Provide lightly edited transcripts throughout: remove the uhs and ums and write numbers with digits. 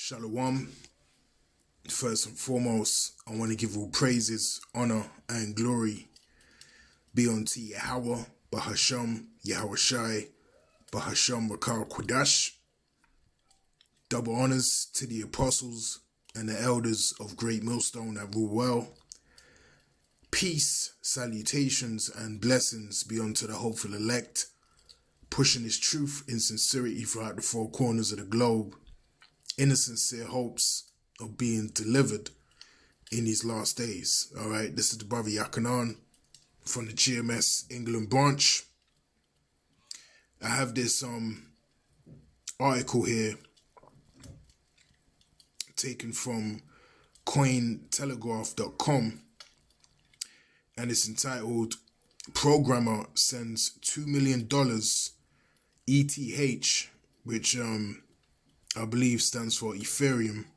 Shalom. First and foremost, I want to give all praises, honor, and glory be unto Yahweh, Bahasham, Yahweh Shai, Bahasham Rakar Qudash. Double honors to the apostles and the elders of Great Millstone that rule well. Peace, salutations, and blessings be unto the hopeful elect, pushing this truth in sincerity throughout the four corners of the globe, in the sincere hopes of being delivered in these last days. All right, this is the brother Yakanan from the GMS England branch. I have this article here taken from cointelegraph.com, and it's entitled "Programmer Sends $2 million ETH," which I believe stands for Ethereum,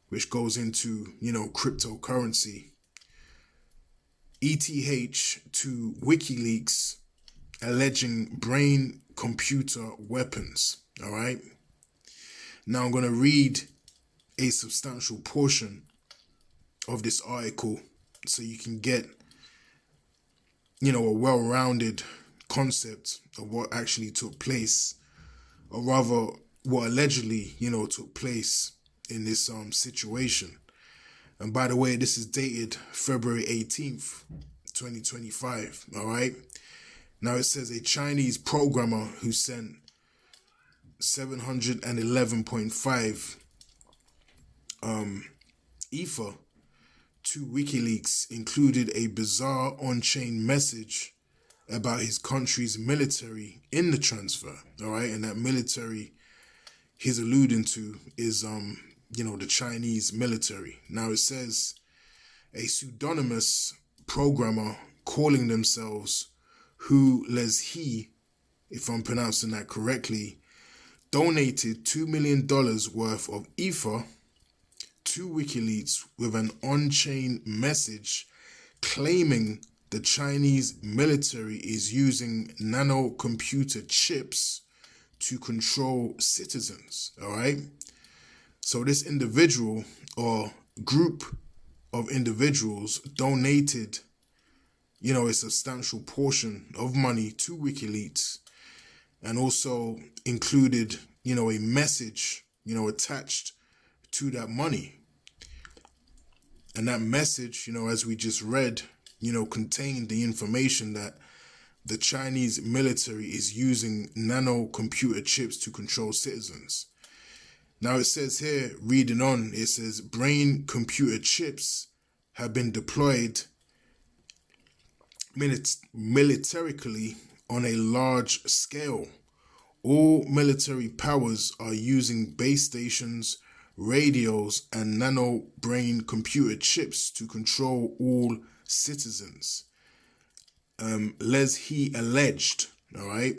which goes into, cryptocurrency. ETH to WikiLeaks, alleging brain computer weapons. All right. Now I'm going to read a substantial portion of this article so you can get, a well-rounded concept of what actually took place, or rather what allegedly, took place in this situation. And by the way, this is dated February 18th, 2025. All right. Now it says a Chinese programmer who sent 711.5 Ether to WikiLeaks included a bizarre on-chain message about his country's military in the transfer. All right. And that military he's alluding to is, the Chinese military. Now it says a pseudonymous programmer calling themselves Hu Les He, if I'm pronouncing that correctly, donated $2 million worth of Ether to WikiLeaks with an on-chain message claiming the Chinese military is using nano computer chips to control citizens. All right. So this individual or group of individuals donated, a substantial portion of money to WikiLeaks, and also included, a message, attached to that money. And that message, as we just read, contained the information that the Chinese military is using nano computer chips to control citizens. Now it says here, reading on, it says brain computer chips have been deployed militarily on a large scale. All military powers are using base stations, radios, and nano brain computer chips to control all citizens. Les He alleged, all right,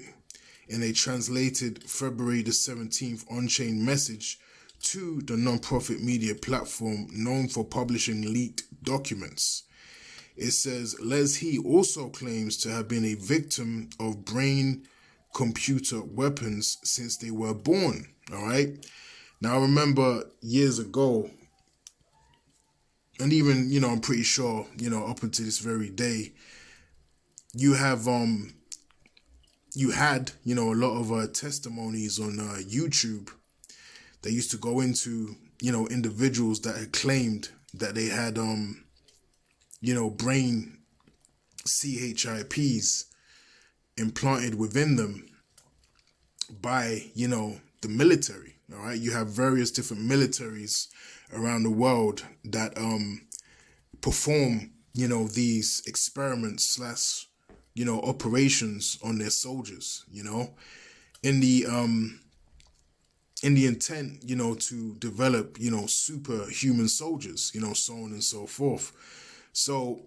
in a translated February the 17th on-chain message to the non-profit media platform known for publishing leaked documents. It says Les He also claims to have been a victim of brain computer weapons since they were born. All right. Now I remember years ago, and even, I'm pretty sure, up until this very day, you had, a lot of testimonies on YouTube that used to go into, individuals that had claimed that they had, brain CHIPs implanted within them by, the military. All right. You have various different militaries around the world that perform, these experiments / operations on their soldiers, in the intent, to develop, superhuman soldiers, so on and so forth. So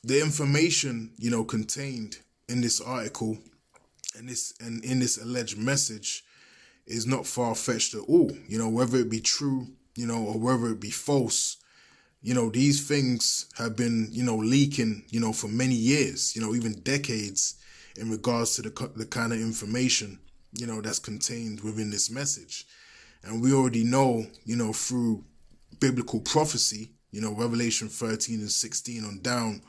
the information, contained in this article and in this alleged message is not far-fetched at all, whether it be true, or whether it be false. These things have been, leaking, for many years, even decades, in regards to the kind of information, that's contained within this message. And we already know, through biblical prophecy, Revelation 13 and 16 on down,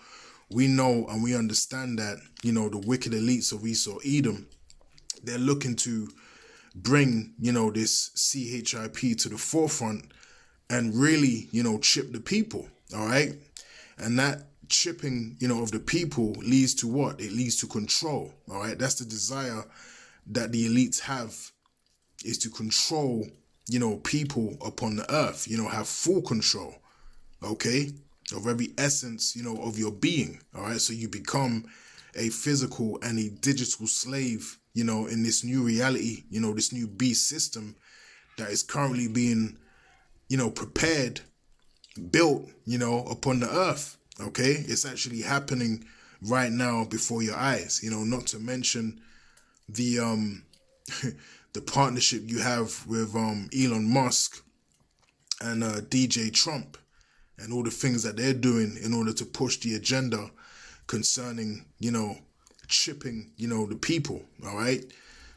we know and we understand that, the wicked elites of Esau, Edom, they're looking to bring, this CHIP to the forefront and really, chip the people, all right? And that chipping, of the people leads to what? It leads to control, all right? That's the desire that the elites have, is to control, people upon the earth, have full control, okay, of every essence, of your being, all right? So you become a physical and a digital slave, in this new reality, this new beast system that is currently being, prepared, built, upon the earth, okay? It's actually happening right now before your eyes, not to mention the the partnership you have with Elon Musk and DJ Trump and all the things that they're doing in order to push the agenda concerning, chipping, the people, all right?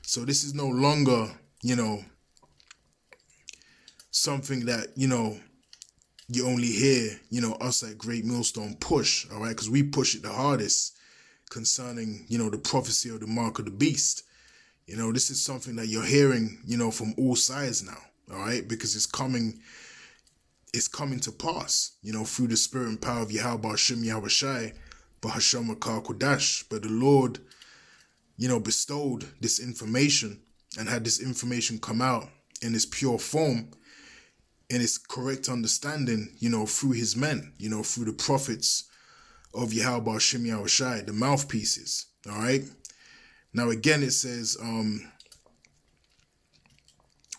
So this is no longer, something that, you only hear, us at Great Millstone push, all right? Because we push it the hardest concerning, the prophecy of the mark of the beast. This is something that you're hearing, from all sides now, all right? Because it's coming to pass, through the spirit and power of Yahweh Hashem Yahweh Shai, Bahasham Makar Kodash. But the Lord, bestowed this information and had this information come out in its pure form, in its correct understanding, through his men, through the prophets of Yahweh Hashem Yahweh Shai, the mouthpieces, all right? Now, again, it says,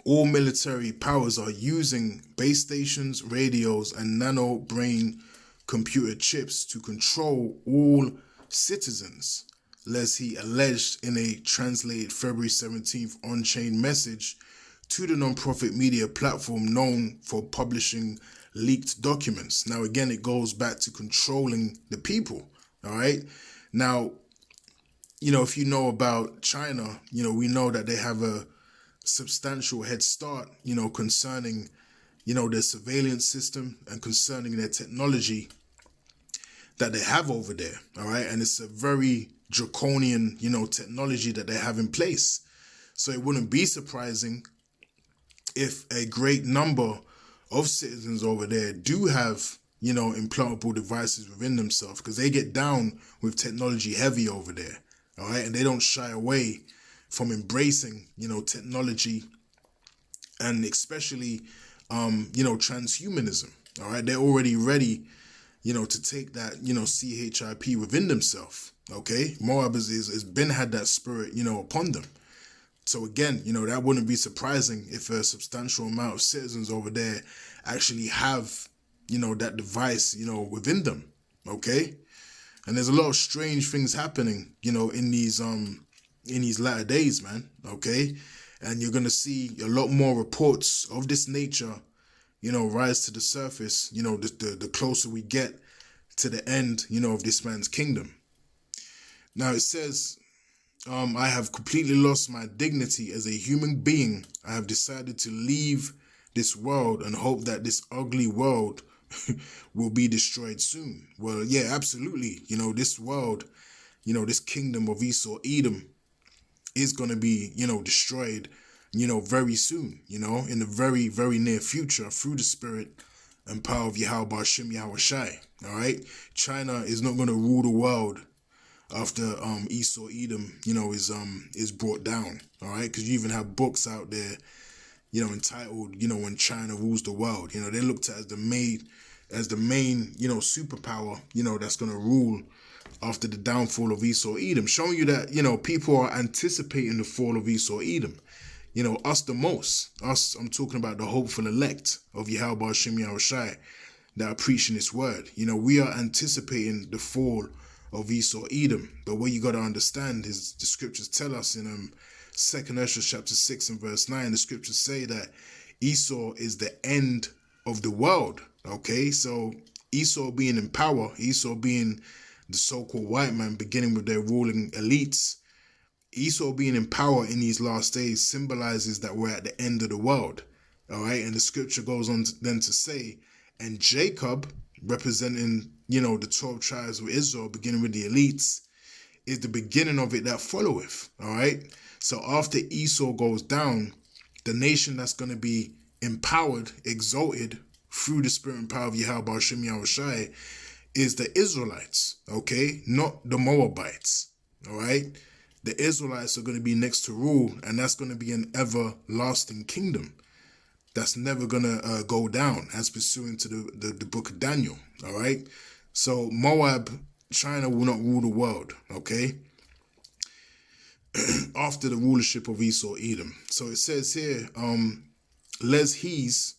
all military powers are using base stations, radios, and nano brain computer chips to control all citizens, Leslie alleged in a translated February 17th on-chain message to the non-profit media platform known for publishing leaked documents. Now, again, it goes back to controlling the people, all right? Now, if you know about China, we know that they have a substantial head start, concerning, their surveillance system and concerning their technology that they have over there, all right? And it's a very draconian, technology that they have in place. So it wouldn't be surprising if a great number of citizens over there do have, implantable devices within themselves, because they get down with technology heavy over there, all right? And they don't shy away from embracing, technology, and especially, transhumanism, all right? They're already ready, to take that, CHIP within themselves, okay? Moab has been had that spirit, upon them. So again, that wouldn't be surprising if a substantial amount of citizens over there actually have, that device, within them, okay? And there's a lot of strange things happening, in these latter days, man, okay? And you're going to see a lot more reports of this nature, rise to the surface, the closer we get to the end, of this man's kingdom. Now it says, I have completely lost my dignity as a human being. I have decided to leave this world and hope that this ugly world will be destroyed soon. Well, yeah, absolutely. This world, this kingdom of Esau, Edom, is going to be, destroyed, very soon, in the very, very near future through the spirit and power of Yahweh Hashem Yahweh Shai. All right. China is not going to rule the world after Esau, Edom, is brought down. All right. Because you even have books out there, entitled, When China Rules the World. They looked at as the main, superpower, that's going to rule after the downfall of Esau, Edom, showing you that, people are anticipating the fall of Esau, Edom. Us the most. Us, I'm talking about the hopeful elect of Yahweh Hashem Yahweh Shai that are preaching this word. We are anticipating the fall of Esau, Edom. But what you got to understand is the scriptures tell us in 2 Ezra chapter 6 and verse 9, the scriptures say that Esau is the end of the world. Okay, so Esau being in power, Esau being the so-called white man, beginning with their ruling elites, Esau being in power in these last days symbolizes that we're at the end of the world. All right, and the scripture goes on then to say, and Jacob, representing, the 12 tribes of Israel, beginning with the elites, is the beginning of it that followeth. All right, so after Esau goes down, the nation that's going to be empowered, exalted through the spirit and power of Yahweh Hashem Yahushai is the Israelites, okay, not the Moabites. All right, the Israelites are going to be next to rule, and that's going to be an everlasting kingdom that's never going to go down, as pursuant to the book of Daniel. All right, so Moab, China will not rule the world, okay, after the rulership of Esau Edom. So it says here, Les He's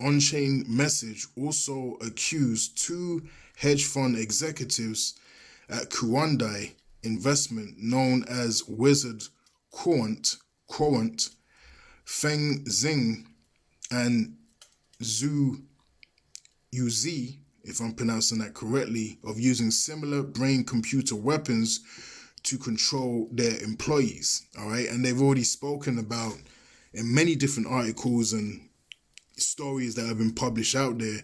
on-chain message also accused two hedge fund executives at Kuandai Investment, known as Wizard Quant, Feng Xing, and Zhu Yuzi, if I'm pronouncing that correctly, of using similar brain-computer weapons to control their employees. All right, and they've already spoken about in many different articles and stories that have been published out there,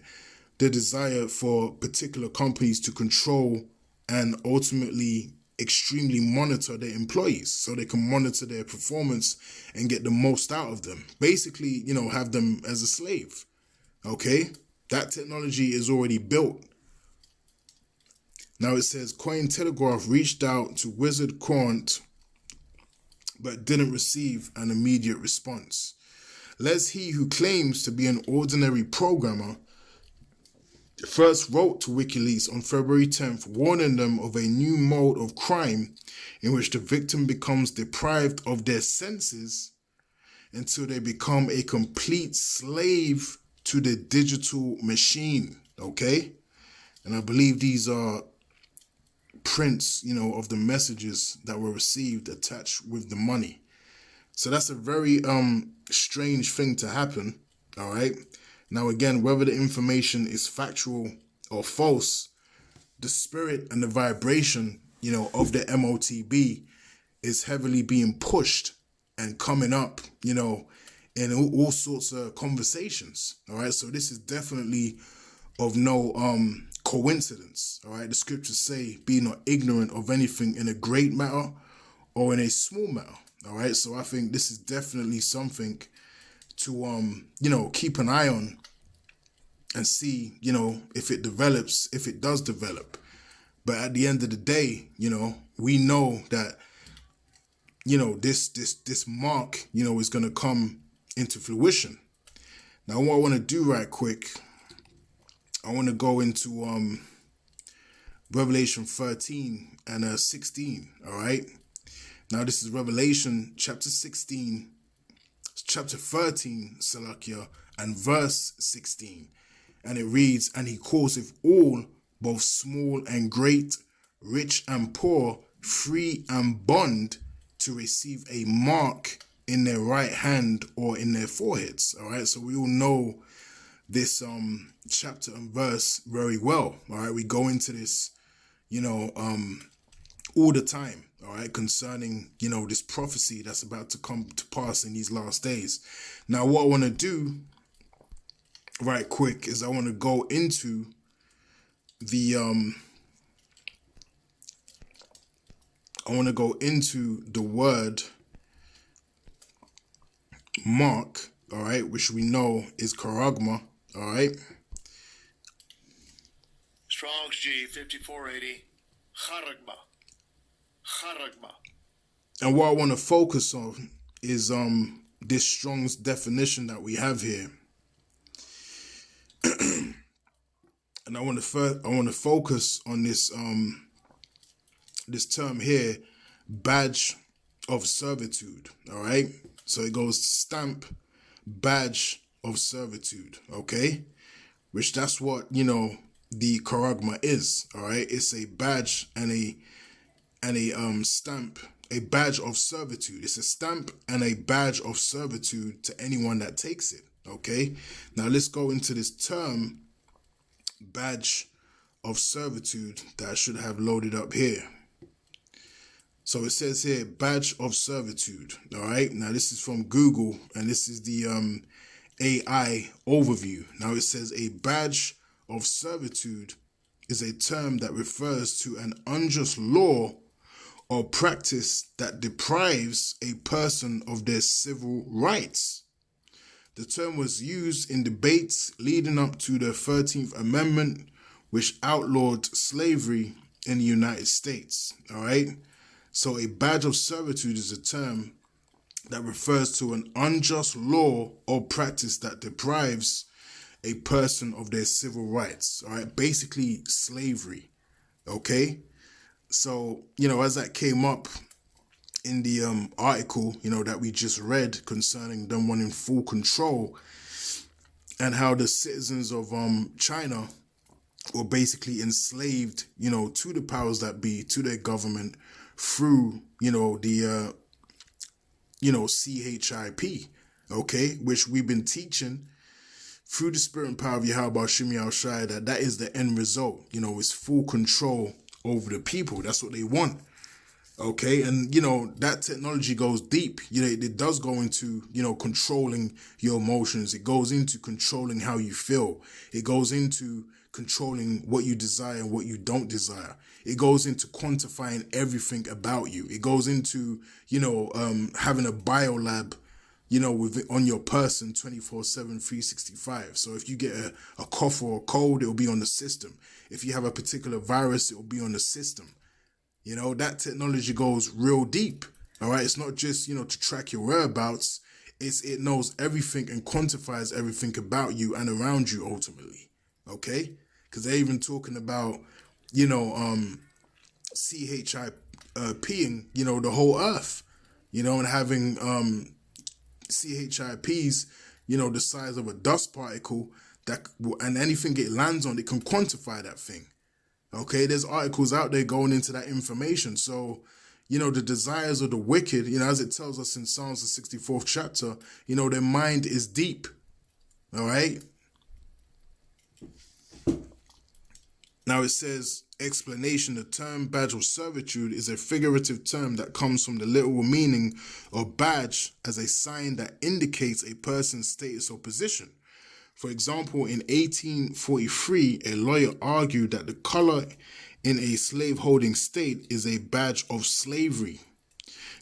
the desire for particular companies to control and ultimately extremely monitor their employees so they can monitor their performance and get the most out of them. Basically, have them as a slave. Okay? That technology is already built. Now it says Cointelegraph reached out to Wizard Quant but didn't receive an immediate response. Les He, who claims to be an ordinary programmer, first wrote to WikiLeaks on February 10th, warning them of a new mode of crime in which the victim becomes deprived of their senses until they become a complete slave to the digital machine, okay? And I believe these are prints, of the messages that were received attached with the money. So that's a very strange thing to happen, all right? Now, again, whether the information is factual or false, the spirit and the vibration, of the MOTB is heavily being pushed and coming up, in all sorts of conversations, all right? So this is definitely of no coincidence, all right? The scriptures say, be not ignorant of anything in a great matter or in a small matter, all right? So I think this is definitely something to, keep an eye on and see, if it develops, if it does develop. But at the end of the day, we know that, this mark, is going to come into fruition. Now, what I want to do right quick, I want to go into Revelation 13 and 16, all right? Now, this is Revelation chapter 13, Salakia, and verse 16. And it reads, and he causeth all, both small and great, rich and poor, free and bond, to receive a mark in their right hand or in their foreheads. All right, so we all know this chapter and verse very well. All right, we go into this, all the time. All right, concerning, this prophecy that's about to come to pass in these last days. Now, what I want to do right quick is I want to go into the word mark, all right, which we know is charagma, all right? Strong's G 5480, charagma. And what I want to focus on is this Strong's definition that we have here. And I want to focus on this this term here, badge of servitude, all right? So it goes stamp, badge of servitude, okay? Which that's what, the charagma is, all right? It's a badge and a stamp, a badge of servitude. It's a stamp and a badge of servitude to anyone that takes it, okay? Now let's go into this term, badge of servitude, that I should have loaded up here. So it says here, badge of servitude, all right? Now this is from Google, and this is the AI overview. Now it says a badge of servitude is a term that refers to an unjust law or practice that deprives a person of their civil rights. The term was used in debates leading up to the 13th Amendment, which outlawed slavery in the United States. All right. So a badge of servitude is a term that refers to an unjust law or practice that deprives a person of their civil rights. All right. Basically slavery. Okay. So, as that came up in the article, that we just read concerning them wanting full control and how the citizens of China were basically enslaved, to the powers that be, to their government through, the, CHIP, okay, which we've been teaching through the spirit and power of Yahweh Shimi Al Shai that is the end result, is full control over the people. That's what they want. Okay, and that technology goes deep. It does go into controlling your emotions. It goes into controlling how you feel. It goes into controlling what you desire and what you don't desire. It goes into quantifying everything about you. It goes into having a biolab on your person 24/7, 365. So if you get a cough or a cold, it'll be on the system. If you have a particular virus, it'll be on the system. That technology goes real deep. All right. It's not just, to track your whereabouts. It knows everything and quantifies everything about you and around you ultimately. Okay. Because they're even talking about, CHIPing, the whole earth, and having CHIPs, the size of a dust particle and anything it lands on, it can quantify that thing. Okay, there's articles out there going into that information. So, the desires of the wicked, as it tells us in Psalms, the 64th chapter, their mind is deep. All right. Now it says, explanation, the term badge of servitude is a figurative term that comes from the literal meaning of badge as a sign that indicates a person's status or position. For example, in 1843, a lawyer argued that the color in a slaveholding state is a badge of slavery.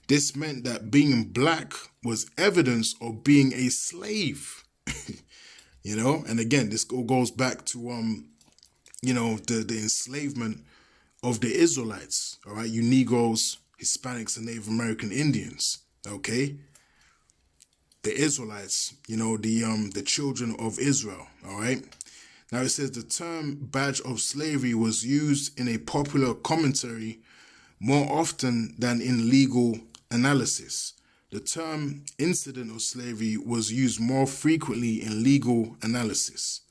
This meant that being black was evidence of being a slave. And again, this all goes back to, the enslavement of the Israelites, all right, you Negroes, Hispanics, and Native American Indians, okay? The Israelites, the children of Israel, all right? Now it says the term badge of slavery was used in a popular commentary more often than in legal analysis. The term incident of slavery was used more frequently in legal analysis,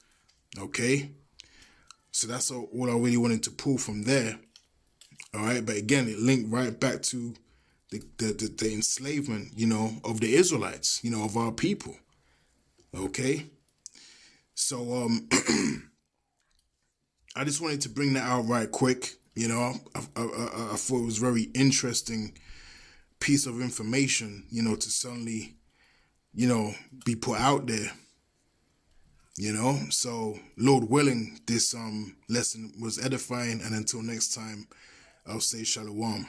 okay? So that's all I really wanted to pull from there, all right? But again, it linked right back to the enslavement, of the Israelites, of our people. Okay. So, I just wanted to bring that out right quick. I thought it was very interesting piece of information, to suddenly, be put out there, so Lord willing, this, lesson was edifying. And until next time, I'll say shalom.